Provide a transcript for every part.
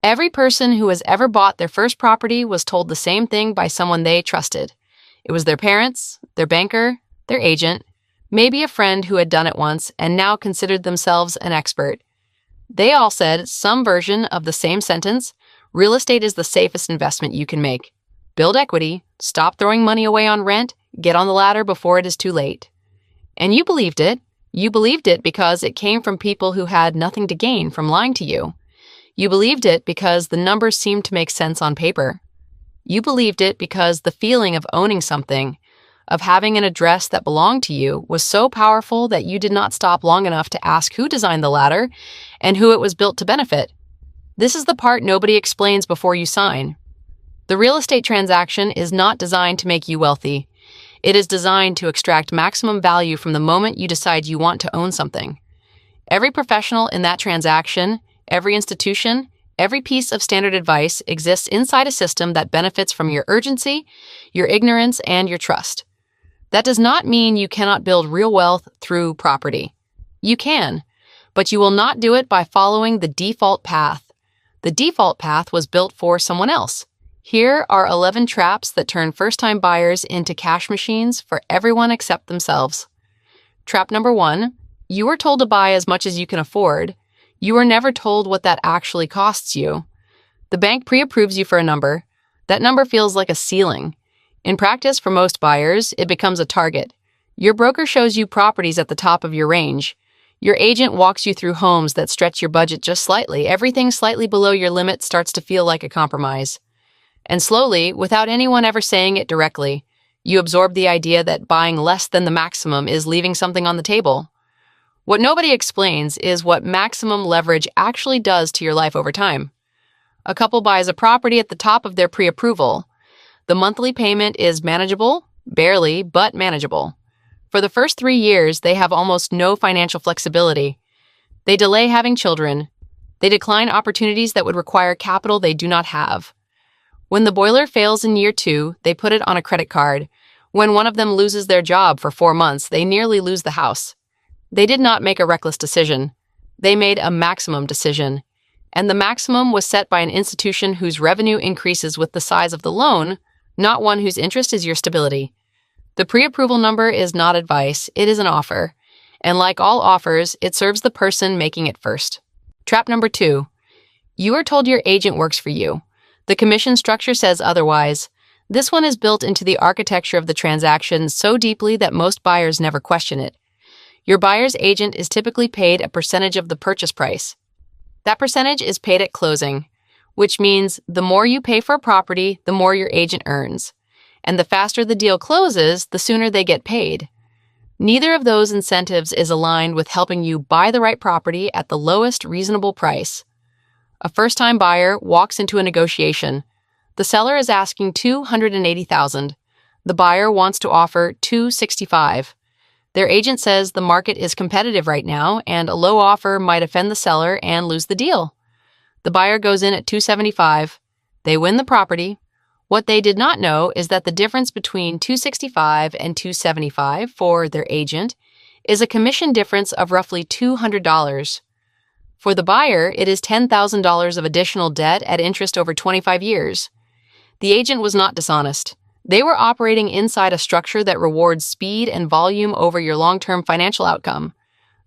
Every person who has ever bought their first property was told the same thing by someone they trusted. It was their parents, their banker, their agent, maybe a friend who had done it once and now considered themselves an expert. They all said some version of the same sentence: real estate is the safest investment you can make. Build equity, stop throwing money away on rent, get on the ladder before it is too late. And you believed it. You believed it because it came from people who had nothing to gain from lying to you. You believed it because the numbers seemed to make sense on paper. You believed it because the feeling of owning something, of having an address that belonged to you, was so powerful that you did not stop long enough to ask who designed the ladder and who it was built to benefit. This is the part nobody explains before you sign. The real estate transaction is not designed to make you wealthy. It is designed to extract maximum value from the moment you decide you want to own something. Every professional in that transaction, every institution, every piece of standard advice exists inside a system that benefits from your urgency, your ignorance, and your trust. That does not mean you cannot build real wealth through property. You can, but you will not do it by following the default path. The default path was built for someone else. Here are 11 traps that turn first-time buyers into cash machines for everyone except themselves. Trap number 1, you were told to buy as much as you can afford. You were never told what that actually costs you. The bank pre-approves you for a number. That number feels like a ceiling. In practice, for most buyers, it becomes a target. Your broker shows you properties at the top of your range. Your agent walks you through homes that stretch your budget just slightly. Everything slightly below your limit starts to feel like a compromise. And slowly, without anyone ever saying it directly, you absorb the idea that buying less than the maximum is leaving something on the table. What nobody explains is what maximum leverage actually does to your life over time. A couple buys a property at the top of their pre-approval. The monthly payment is manageable, barely, but manageable. For the first 3 years, they have almost no financial flexibility. They delay having children. They decline opportunities that would require capital they do not have. When the boiler fails in year 2, they put it on a credit card. When one of them loses their job for 4 months, they nearly lose the house. They did not make a reckless decision. They made a maximum decision. And the maximum was set by an institution whose revenue increases with the size of the loan, not one whose interest is your stability. The pre-approval number is not advice, it is an offer. And like all offers, it serves the person making it first. Trap number 2. You are told your agent works for you. The commission structure says otherwise. This one is built into the architecture of the transaction so deeply that most buyers never question it. Your buyer's agent is typically paid a percentage of the purchase price. That percentage is paid at closing, which means the more you pay for a property, the more your agent earns. And the faster the deal closes, the sooner they get paid. Neither of those incentives is aligned with helping you buy the right property at the lowest reasonable price. A first-time buyer walks into a negotiation. The seller is asking $280,000. The buyer wants to offer $265,000. Their agent says the market is competitive right now and a low offer might offend the seller and lose the deal. The buyer goes in at $275,000. They win the property. What they did not know is that the difference between $265,000 and $275,000 for their agent is a commission difference of roughly $200. For the buyer, it is $10,000 of additional debt at interest over 25 years. The agent was not dishonest. They were operating inside a structure that rewards speed and volume over your long-term financial outcome.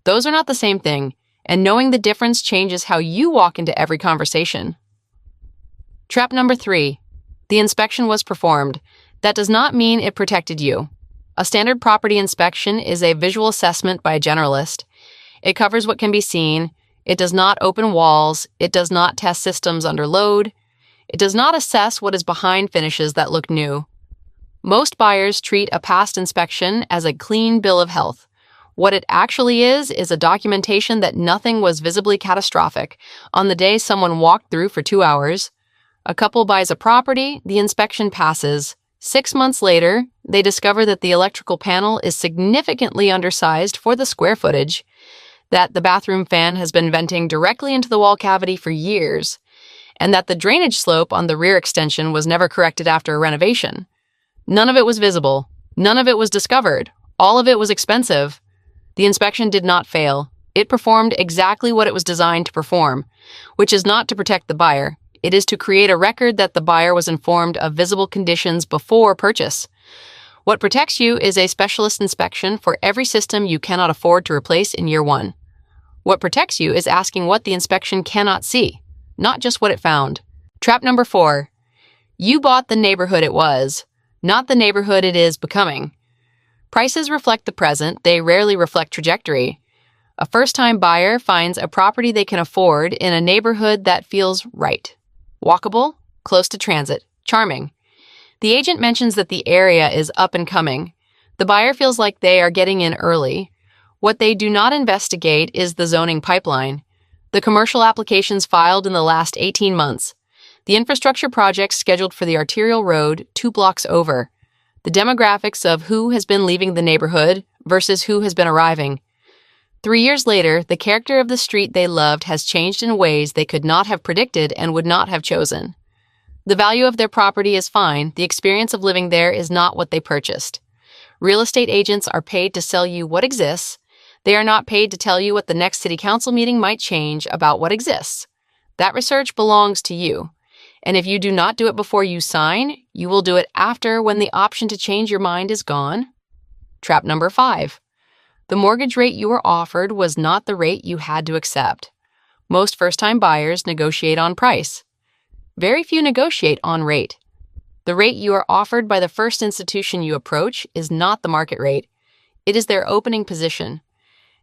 Those are not the same thing, and knowing the difference changes how you walk into every conversation. Trap number 3. The inspection was performed. That does not mean it protected you. A standard property inspection is a visual assessment by a generalist. It covers what can be seen. It does not open walls. It does not test systems under load. It does not assess what is behind finishes that look new. Most buyers treat a past inspection as a clean bill of health. What it actually is a documentation that nothing was visibly catastrophic on the day someone walked through for 2 hours. A couple buys a property, the inspection passes. 6 months later, they discover that the electrical panel is significantly undersized for the square footage, that the bathroom fan has been venting directly into the wall cavity for years, and that the drainage slope on the rear extension was never corrected after a renovation. None of it was visible. None of it was discovered. All of it was expensive. The inspection did not fail. It performed exactly what it was designed to perform, which is not to protect the buyer. It is to create a record that the buyer was informed of visible conditions before purchase. What protects you is a specialist inspection for every system you cannot afford to replace in year one. What protects you is asking what the inspection cannot see, not just what it found. Trap number 4. You bought the neighborhood it was, not the neighborhood it is becoming. Prices reflect the present, they rarely reflect trajectory. A first-time buyer finds a property they can afford in a neighborhood that feels right. Walkable, close to transit, charming. The agent mentions that the area is up and coming. The buyer feels like they are getting in early. What they do not investigate is the zoning pipeline, the commercial applications filed in the last 18 months, the infrastructure projects scheduled for the arterial road 2 blocks over, the demographics of who has been leaving the neighborhood versus who has been arriving. 3 years later, the character of the street they loved has changed in ways they could not have predicted and would not have chosen. The value of their property is fine, the experience of living there is not what they purchased. Real estate agents are paid to sell you what exists. They are not paid to tell you what the next city council meeting might change about what exists. That research belongs to you. And if you do not do it before you sign, you will do it after when the option to change your mind is gone. Trap number 5. The mortgage rate you were offered was not the rate you had to accept. Most first-time buyers negotiate on price. Very few negotiate on rate. The rate you are offered by the first institution you approach is not the market rate. It is their opening position.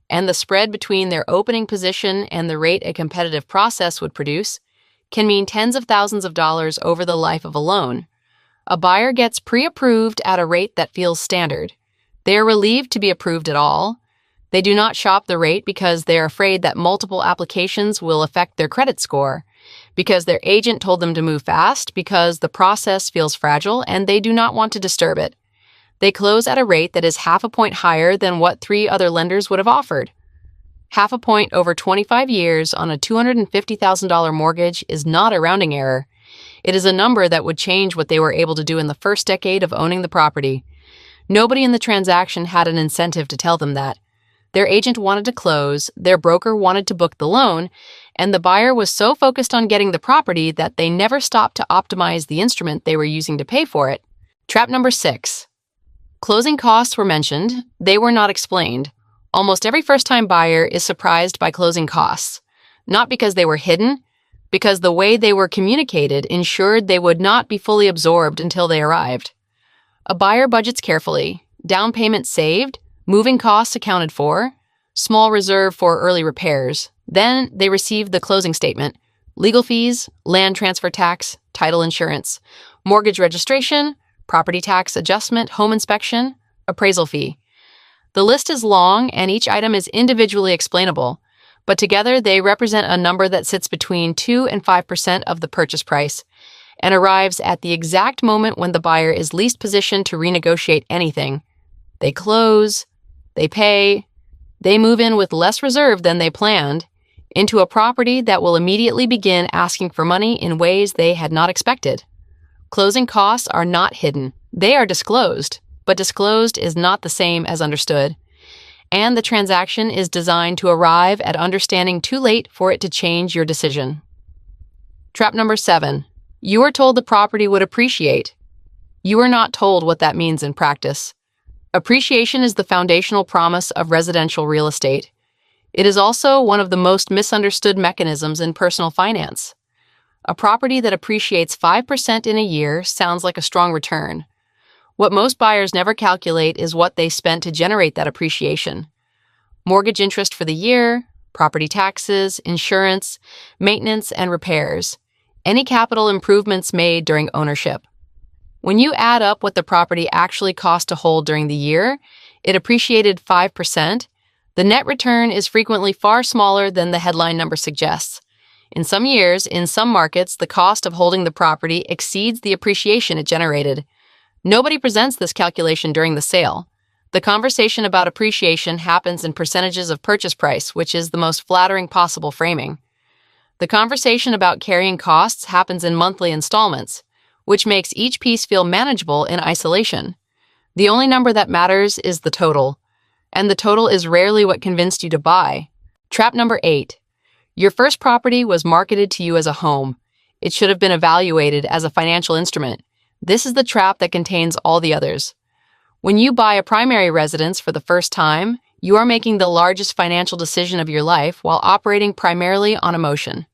And the spread between their opening position and the rate a competitive process would produce can mean tens of thousands of dollars over the life of a loan. A buyer gets pre-approved at a rate that feels standard. They are relieved to be approved at all. They do not shop the rate because they are afraid that multiple applications will affect their credit score, because their agent told them to move fast, because the process feels fragile and they do not want to disturb it. They close at a rate that is half a point higher than what 3 other lenders would have offered. Half a point over 25 years on a $250,000 mortgage is not a rounding error. It is a number that would change what they were able to do in the first decade of owning the property. Nobody in the transaction had an incentive to tell them that. Their agent wanted to close, their broker wanted to book the loan, and the buyer was so focused on getting the property that they never stopped to optimize the instrument they were using to pay for it. Trap number 6. Closing costs were mentioned. They were not explained. Almost every first-time buyer is surprised by closing costs, not because they were hidden, because the way they were communicated ensured they would not be fully absorbed until they arrived. A buyer budgets carefully, down payment saved, moving costs accounted for, small reserve for early repairs. Then they receive the closing statement, legal fees, land transfer tax, title insurance, mortgage registration, property tax adjustment, home inspection, appraisal fee. The list is long and each item is individually explainable, but together they represent a number that sits between 2 and 5% of the purchase price and arrives at the exact moment when the buyer is least positioned to renegotiate anything. They close, they pay, they move in with less reserve than they planned into a property that will immediately begin asking for money in ways they had not expected. Closing costs are not hidden. They are disclosed, but disclosed is not the same as understood. And the transaction is designed to arrive at understanding too late for it to change your decision. Trap number 7. You are told the property would appreciate. You are not told what that means in practice. Appreciation is the foundational promise of residential real estate. It is also one of the most misunderstood mechanisms in personal finance. A property that appreciates 5% in a year sounds like a strong return. What most buyers never calculate is what they spent to generate that appreciation. Mortgage interest for the year, property taxes, insurance, maintenance, and repairs. Any capital improvements made during ownership. When you add up what the property actually cost to hold during the year, it appreciated 5%. The net return is frequently far smaller than the headline number suggests. In some years, in some markets, the cost of holding the property exceeds the appreciation it generated. Nobody presents this calculation during the sale. The conversation about appreciation happens in percentages of purchase price, which is the most flattering possible framing. The conversation about carrying costs happens in monthly installments, which makes each piece feel manageable in isolation. The only number that matters is the total, and the total is rarely what convinced you to buy. Trap number 8. Your first property was marketed to you as a home. It should have been evaluated as a financial instrument. This is the trap that contains all the others. When you buy a primary residence for the first time, you are making the largest financial decision of your life while operating primarily on emotion.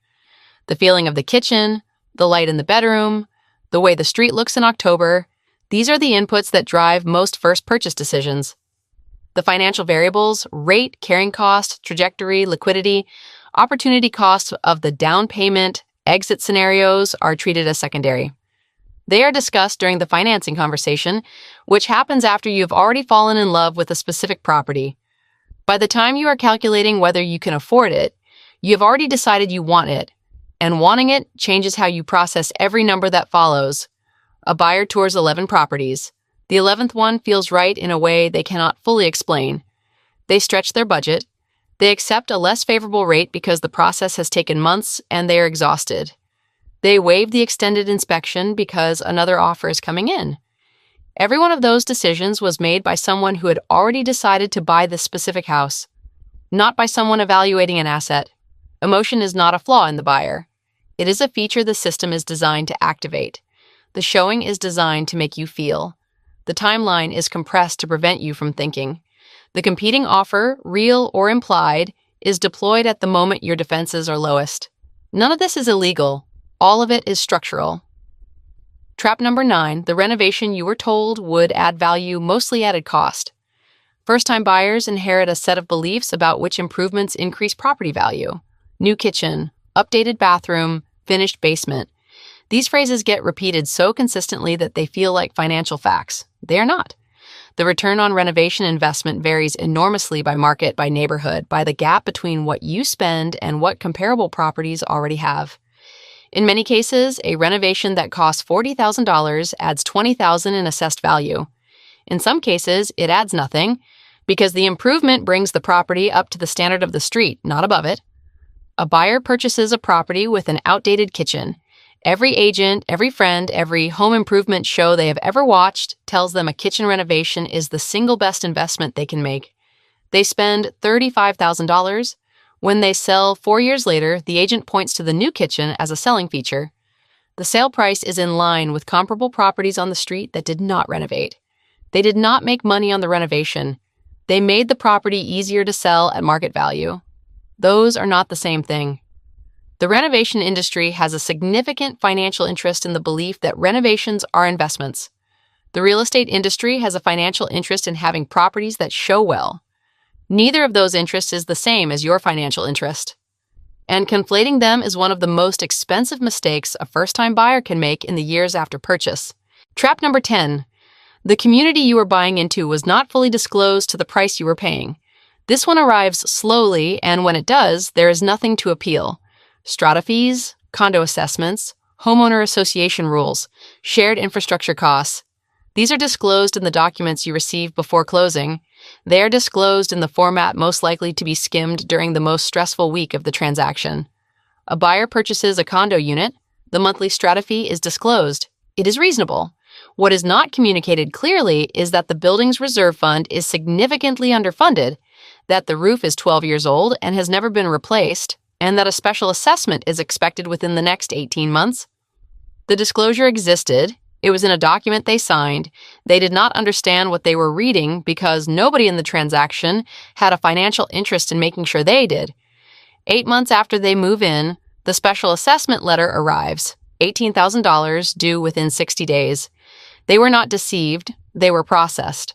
The feeling of the kitchen, the light in the bedroom, the way the street looks in October, these are the inputs that drive most first purchase decisions. The financial variables, rate, carrying cost, trajectory, liquidity, opportunity costs of the down payment, exit scenarios are treated as secondary. They are discussed during the financing conversation, which happens after you have already fallen in love with a specific property. By the time you are calculating whether you can afford it, you have already decided you want it, and wanting it changes how you process every number that follows. A buyer tours 11 properties. The 11th one feels right in a way they cannot fully explain. They stretch their budget. They accept a less favorable rate because the process has taken months and they are exhausted. They waive the extended inspection because another offer is coming in. Every one of those decisions was made by someone who had already decided to buy this specific house, not by someone evaluating an asset. Emotion is not a flaw in the buyer. It is a feature the system is designed to activate. The showing is designed to make you feel. The timeline is compressed to prevent you from thinking. The competing offer, real or implied, is deployed at the moment your defenses are lowest. None of this is illegal. All of it is structural. Trap number 9, the renovation you were told would add value mostly added cost. First-time buyers inherit a set of beliefs about which improvements increase property value. New kitchen, updated bathroom, finished basement. These phrases get repeated so consistently that they feel like financial facts. They are not. The return on renovation investment varies enormously by market, by neighborhood, by the gap between what you spend and what comparable properties already have. In many cases, a renovation that costs $40,000 adds $20,000 in assessed value. In some cases, it adds nothing because the improvement brings the property up to the standard of the street, not above it. A buyer purchases a property with an outdated kitchen. Every agent, every friend, every home improvement show they have ever watched tells them a kitchen renovation is the single best investment they can make. They spend $35,000. When they sell 4 years later, the agent points to the new kitchen as a selling feature. The sale price is in line with comparable properties on the street that did not renovate. They did not make money on the renovation. They made the property easier to sell at market value. Those are not the same thing. The renovation industry has a significant financial interest in the belief that renovations are investments. The real estate industry has a financial interest in having properties that show well. Neither of those interests is the same as your financial interest. And conflating them is one of the most expensive mistakes a first-time buyer can make in the years after purchase. Trap number 10. The community you were buying into was not fully disclosed to the price you were paying. This one arrives slowly, and when it does, there is nothing to appeal. Strata fees, condo assessments, homeowner association rules, shared infrastructure costs. These are disclosed in the documents you receive before closing. They are disclosed in the format most likely to be skimmed during the most stressful week of the transaction. A buyer purchases a condo unit. The monthly strata fee is disclosed. It is reasonable. What is not communicated clearly is that the building's reserve fund is significantly underfunded, that the roof is 12 years old and has never been replaced, and that a special assessment is expected within the next 18 months. The disclosure existed. It was in a document they signed. They did not understand what they were reading because nobody in the transaction had a financial interest in making sure they did. 8 months after they move in, the special assessment letter arrives, $18,000 due within 60 days. They were not deceived. They were processed.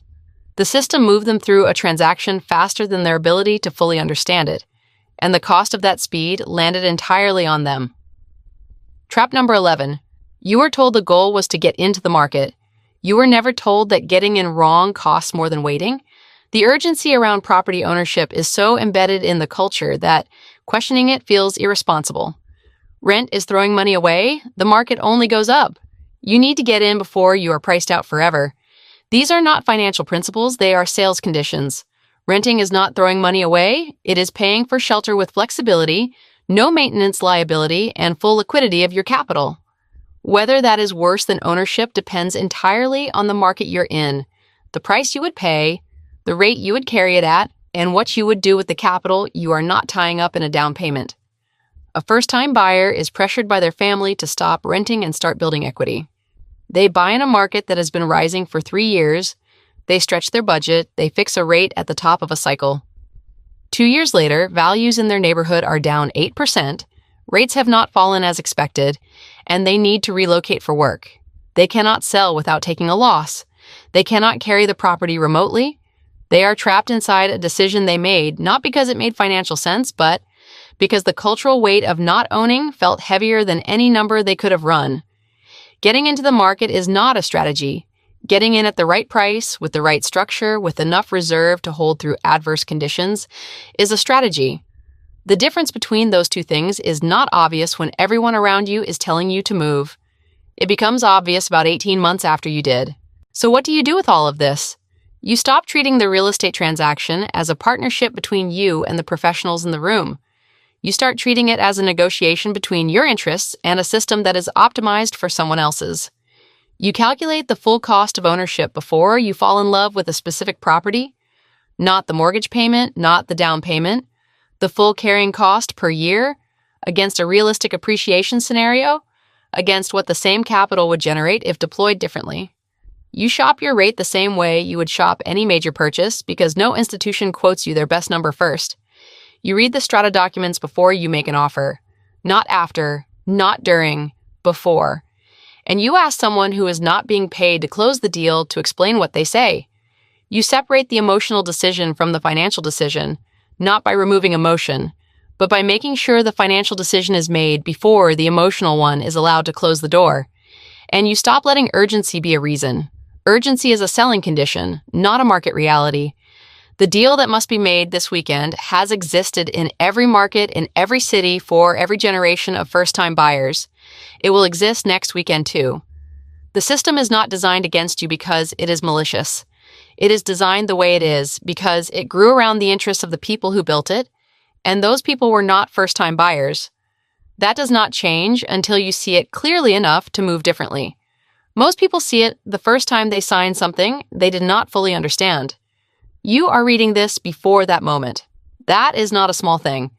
The system moved them through a transaction faster than their ability to fully understand it, and the cost of that speed landed entirely on them. Trap number 11. You were told the goal was to get into the market. You were never told that getting in wrong costs more than waiting. The urgency around property ownership is so embedded in the culture that questioning it feels irresponsible. Rent is throwing money away. The market only goes up. You need to get in before you are priced out forever. These are not financial principles, they are sales conditions. Renting is not throwing money away. It is paying for shelter with flexibility, no maintenance liability, and full liquidity of your capital. Whether that is worse than ownership depends entirely on the market you're in, the price you would pay, the rate you would carry it at, and what you would do with the capital you are not tying up in a down payment. A first-time buyer is pressured by their family to stop renting and start building equity. They buy in a market that has been rising for 3 years. They stretch their budget. They fix a rate at the top of a cycle. 2 years later, values in their neighborhood are down 8%. Rates have not fallen as expected, and they need to relocate for work. They cannot sell without taking a loss. They cannot carry the property remotely. They are trapped inside a decision they made, not because it made financial sense, but because the cultural weight of not owning felt heavier than any number they could have run. Getting into the market is not a strategy. Getting in at the right price, with the right structure, with enough reserve to hold through adverse conditions, is a strategy. The difference between those two things is not obvious when everyone around you is telling you to move. It becomes obvious about 18 months after you did. So what do you do with all of this? You stop treating the real estate transaction as a partnership between you and the professionals in the room. You start treating it as a negotiation between your interests and a system that is optimized for someone else's. You calculate the full cost of ownership before you fall in love with a specific property, not the mortgage payment, not the down payment, the full carrying cost per year against a realistic appreciation scenario, against what the same capital would generate if deployed differently. You shop your rate the same way you would shop any major purchase because no institution quotes you their best number first. You read the strata documents before you make an offer, not after, not during, before. And you ask someone who is not being paid to close the deal to explain what they say. You separate the emotional decision from the financial decision, not by removing emotion, but by making sure the financial decision is made before the emotional one is allowed to close the door. And you stop letting urgency be a reason. Urgency is a selling condition, not a market reality. The deal that must be made this weekend has existed in every market, in every city, for every generation of first-time buyers. It will exist next weekend too. The system is not designed against you because it is malicious. It is designed the way it is because it grew around the interests of the people who built it, and those people were not first-time buyers. That does not change until you see it clearly enough to move differently. Most people see it the first time they sign something they did not fully understand. You are reading this before that moment. That is not a small thing.